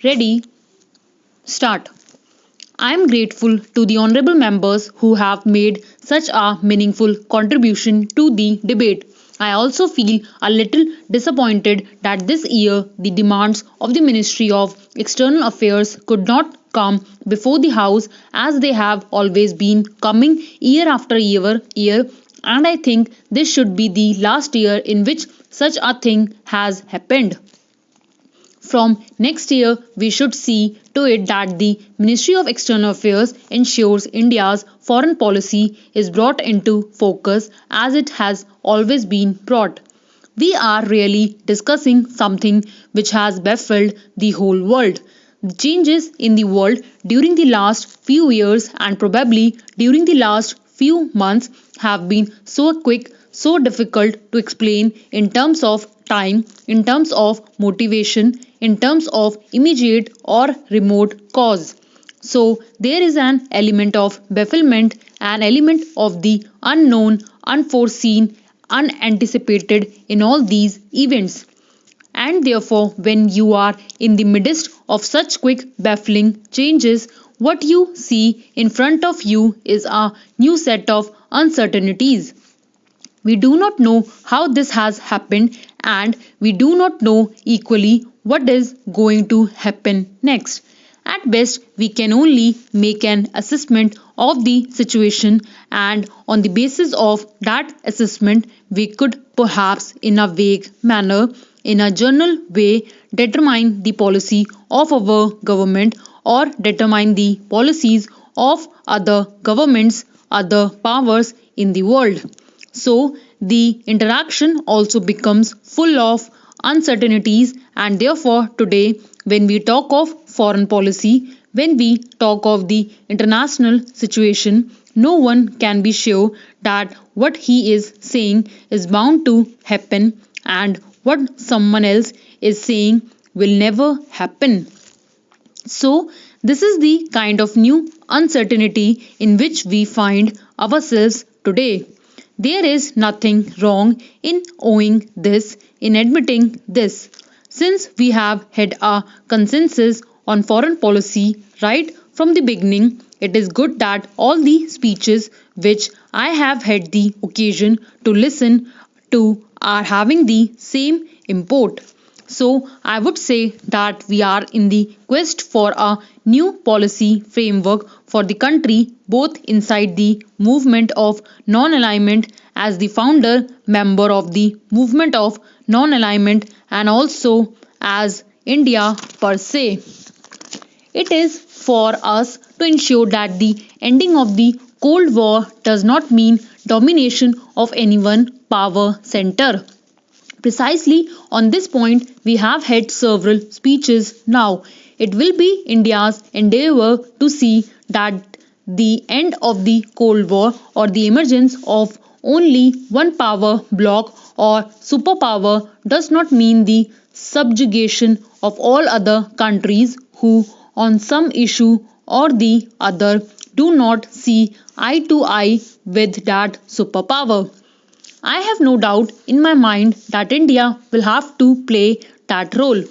Ready, start. I am grateful to the honorable members who have made such a meaningful contribution to the debate. I also feel a little disappointed that this year the demands of the Ministry of External Affairs could not come before the House as they have always been coming year after year, and I think this should be the last year in which such a thing has happened. From next year, we should see to it that the Ministry of External Affairs ensures India's foreign policy is brought into focus as it has always been brought. We are really discussing something which has baffled the whole world. The changes in the world during the last few years and probably during the last few months have been so quick, so difficult to explain in terms of time, in terms of motivation, in terms of immediate or remote cause. So there is an element of bafflement, an element of the unknown, unforeseen, unanticipated in all these events. And therefore, when you are in the midst of such quick, baffling changes, what you see in front of you is a new set of uncertainties. We do not know how this has happened, and we do not know equally what is going to happen next. At best, we can only make an assessment of the situation, and on the basis of that assessment, we could perhaps, in a vague manner, in a general way, determine the policy of our government or determine the policies of other governments, other powers in the world. So the interaction also becomes full of uncertainties, and therefore, today, when we talk of foreign policy, when we talk of the international situation, no one can be sure that what he is saying is bound to happen and what someone else is saying will never happen. So, this is the kind of new uncertainty in which we find ourselves today. There is nothing wrong in owing this, in admitting this, since we have had a consensus on foreign policy right from the beginning. It is good that all the speeches which I have had the occasion to listen to are having the same import. So, I would say that we are in the quest for a new policy framework for the country, both inside the movement of non alignment as the founder member of the movement of non alignment and also as India per se. It is for us to ensure that the ending of the Cold War does not mean domination of any one power center. Precisely on this point, we have had several speeches now. It will be India's endeavour to see that the end of the Cold War or the emergence of only one power bloc or superpower does not mean the subjugation of all other countries who, on some issue or the other, do not see eye to eye with that superpower. I have no doubt in my mind that India will have to play that role.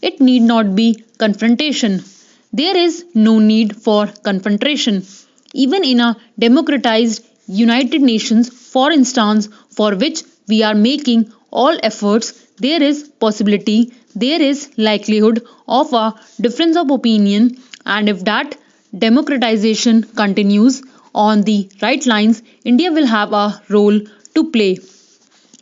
It need not be confrontation. There is no need for confrontation. Even in a democratized United Nations, for instance, for which we are making all efforts, there is possibility, there is likelihood of a difference of opinion, and if that democratization continues on the right lines, India will have a role to play.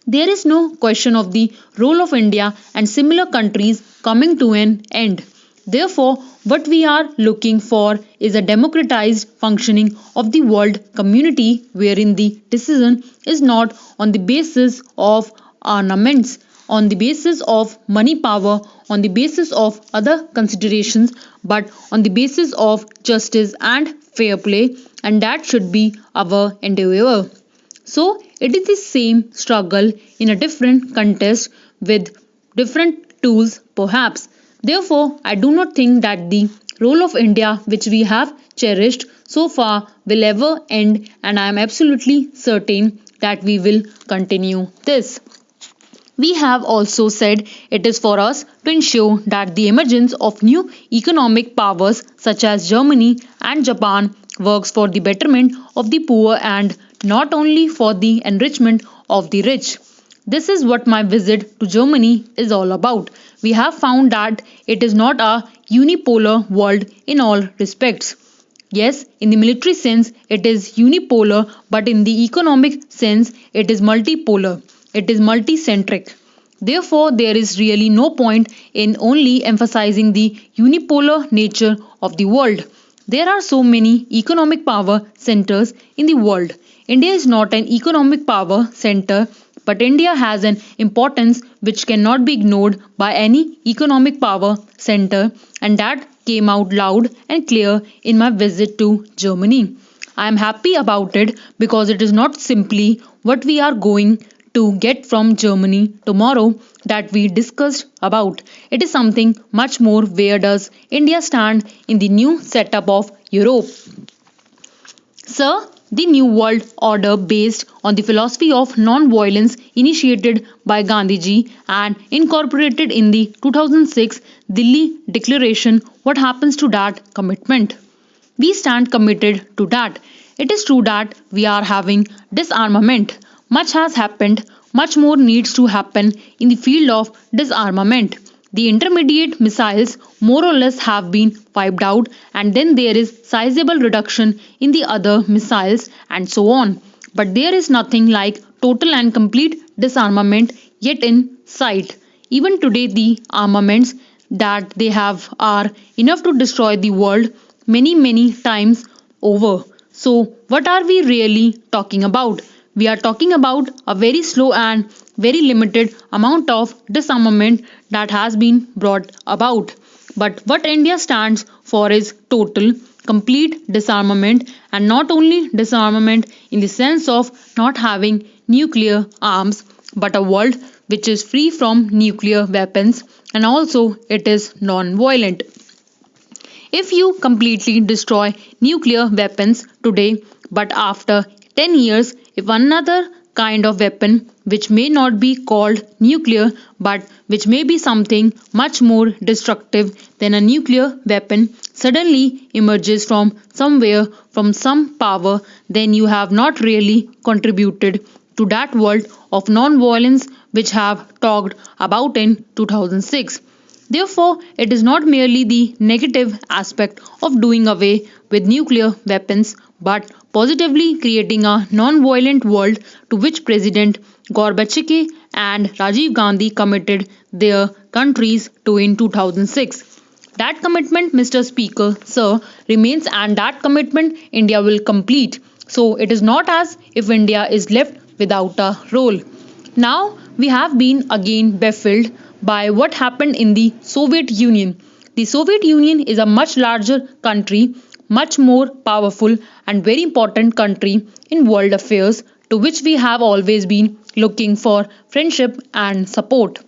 There is no question of the role of India and similar countries coming to an end. Therefore, what we are looking for is a democratized functioning of the world community wherein the decision is not on the basis of ornaments, on the basis of money power, on the basis of other considerations, but on the basis of justice and fair play, and that should be our endeavor. So it is the same struggle in a different context with different tools, perhaps. Therefore, I do not think that the role of India, which we have cherished so far, will ever end, and I am absolutely certain that we will continue this. We have also said it is for us to ensure that the emergence of new economic powers such as Germany and Japan works for the betterment of the poor and not only for the enrichment of the rich. This is what my visit to Germany is all about. We have found that it is not a unipolar world in all respects. Yes, in the military sense, it is unipolar, but in the economic sense, it is multipolar. It is multicentric. Therefore, there is really no point in only emphasizing the unipolar nature of the world. There are so many economic power centers in the world. India is not an economic power center, but India has an importance which cannot be ignored by any economic power center, and that came out loud and clear in my visit to Germany. I am happy about it because it is not simply what we are going to get from Germany tomorrow that we discussed about. It is something much more. Where does India stand in the new setup of Europe? Sir, the New World Order, based on the philosophy of non-violence initiated by Gandhiji and incorporated in the 2006 Delhi Declaration, what happens to that commitment? We stand committed to that. It is true that we are having disarmament. Much has happened, much more needs to happen in the field of disarmament. The intermediate missiles more or less have been wiped out, and then there is sizable reduction in the other missiles and so on. But there is nothing like total and complete disarmament yet in sight. Even today the armaments that they have are enough to destroy the world many times over. So what are we really talking about? We are talking about a very slow and very limited amount of disarmament that has been brought about. But what India stands for is total, complete disarmament, and not only disarmament in the sense of not having nuclear arms, but a world which is free from nuclear weapons, and also it is non violent. If you completely destroy nuclear weapons today, but after 10 years, if another kind of weapon, which may not be called nuclear but which may be something much more destructive than a nuclear weapon, suddenly emerges from somewhere, from some power, then you have not really contributed to that world of non violence which have talked about in 2006. Therefore, it is not merely the negative aspect of doing away with nuclear weapons, but positively creating a non-violent world to which President Gorbachev and Rajiv Gandhi committed their countries to in 2006. That commitment, Mr. Speaker, sir, remains, and that commitment India will complete. So it is not as if India is left without a role. Now we have been again baffled by what happened in the Soviet Union. The Soviet Union is a much larger country, much more powerful and very important country in world affairs, to which we have always been looking for friendship and support.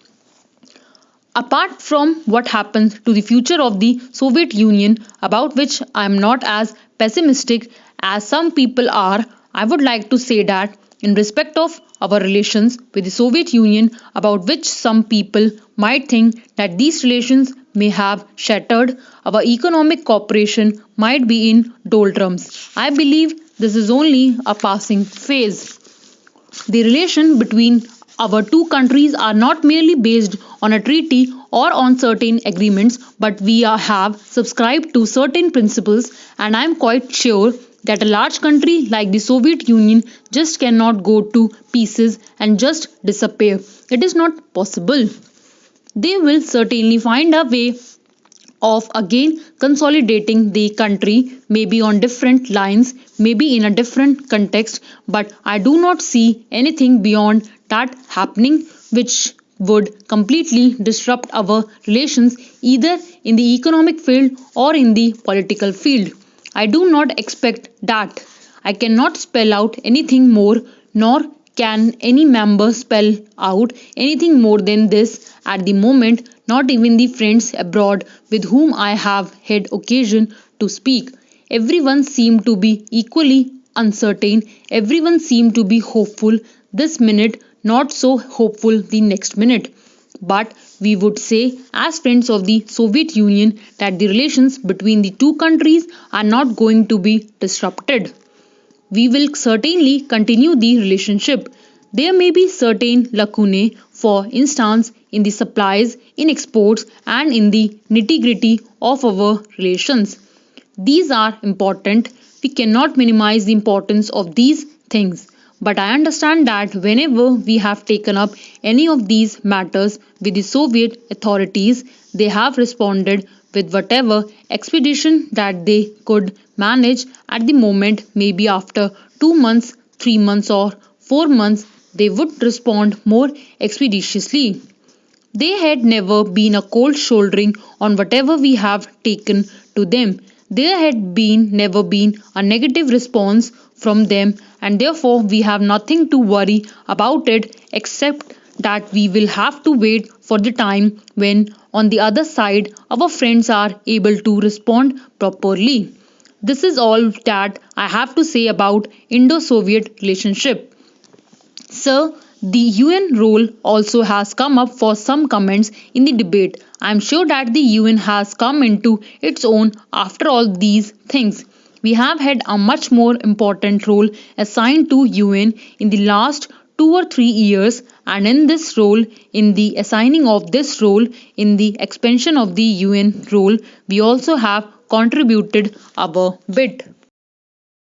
Apart from what happens to the future of the Soviet Union, about which I am not as pessimistic as some people are, I would like to say that in respect of our relations with the Soviet Union, about which some people might think that these relations may have shattered, our economic cooperation might be in doldrums. I believe this is only a passing phase. The relation between our two countries are not merely based on a treaty or on certain agreements, but have subscribed to certain principles, and I am quite sure that a large country like the Soviet Union just cannot go to pieces and just disappear. It is not possible. They will certainly find a way of again consolidating the country, maybe on different lines, maybe in a different context, but I do not see anything beyond that happening which would completely disrupt our relations either in the economic field or in the political field. I do not expect that. I cannot spell out anything more, nor can any member spell out anything more than this at the moment, not even the friends abroad with whom I have had occasion to speak. Everyone seemed to be equally uncertain, everyone seemed to be hopeful this minute, not so hopeful the next minute. But we would say, as friends of the Soviet Union, that the relations between the two countries are not going to be disrupted. We will certainly continue the relationship. There may be certain lacunae, for instance, in the supplies, in exports, and in the nitty gritty of our relations. These are important. We cannot minimize the importance of these things. But I understand that whenever we have taken up any of these matters with the Soviet authorities, they have responded with whatever expedition that they could manage at the moment. Maybe after 2 months, 3 months, or 4 months, they would respond more expeditiously. They had never been a cold shouldering on whatever we have taken to them. There had been never been a negative response from them, and therefore we have nothing to worry about it except that we will have to wait for the time when on the other side our friends are able to respond properly. This is all that I have to say about Indo-Soviet relationship. Sir, the UN role also has come up for some comments in the debate. I am sure that the UN has come into its own after all these things. We have had a much more important role assigned to UN in the last 2 or 3 years, and in this role, in the assigning of this role, in the expansion of the UN role, we also have contributed our bit.